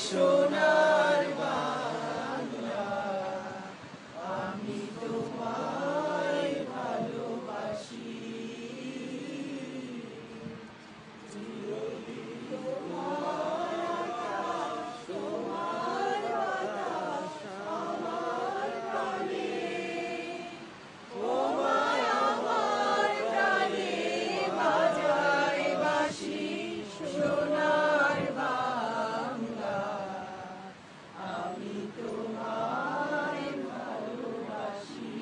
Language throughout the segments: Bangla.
সোনার বাংলা, আমি তোমায় ভালোবাসি। চিরদিন তোমার আকাশ, তোমার বাতাস আমার প্রাণে, তোমায় আমার প্রাণে বাজায় বাঁশি। সোনার বাংলা, আমি তোমায় ভালোবাসি।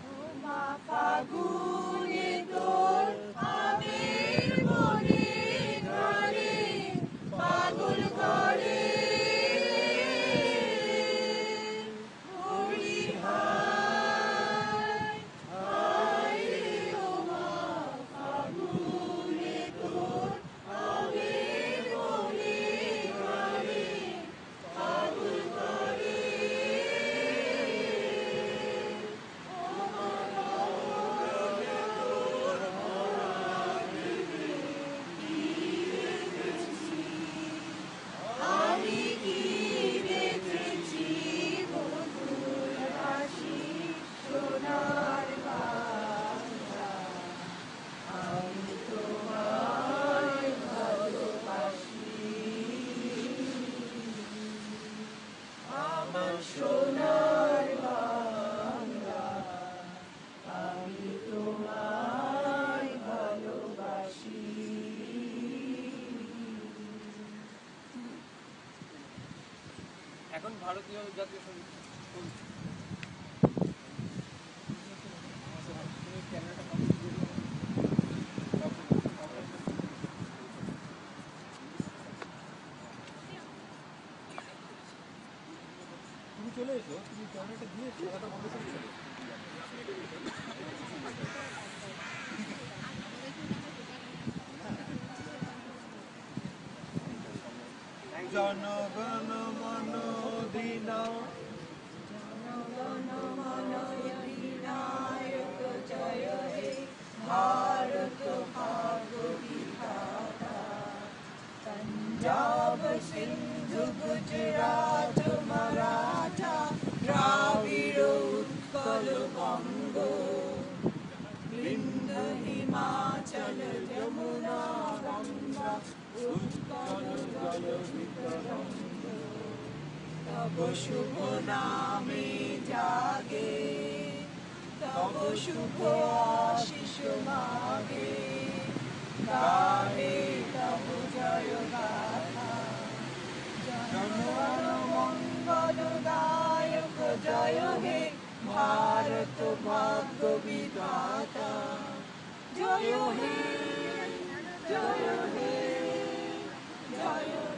ও মা ফাগুনে তোর আমের বনে ঘরে পাগল করে হরি হায় হায় রে। ও মা ফাগুনে তোর আমের বনে ঘরে পাগল করে। ও মা ফাগুনে তোর হারাতে কি রেখেছি, আমি কি রেখেছি বকুল হাসি। সোনার বাংলা, আমি তোমায় ভালোবাসি। আমার সোনার বাংলা, আমি তোমায় ভালোবাসি। এখন ভারতীয় জাতীয় সঙ্গীত চলছে। তুমি ক্যামেরাটা কমপ্লিট করে দিও। তুমি চলে এসো, তুমি ক্যামেরাটা দিয়ে খেলাটা বন্ধ করে চলে এসো। জনগণ মন অধিনায়ক, জনগণ মন অধিনায়ক জয় হে ভারত ভাগ্য বিধাতা। পঞ্জাব সিন্ধু গুজরাট মারাঠা দ্রাবিড় উৎকল বঙ্গ, বৃন্দ হিমাচল যমুনা গঙ্গা উৎকল জলধিতরঙ্গ। তব শুভ নামে জাগে, তব শুভ আশিস মাগে, গাহে তব জয় গাথা। জনগণ মঙ্গল গায়ক জয় হে ভারত ভাগ্য বিধাতা। জয় হে জয় হে জয় হে।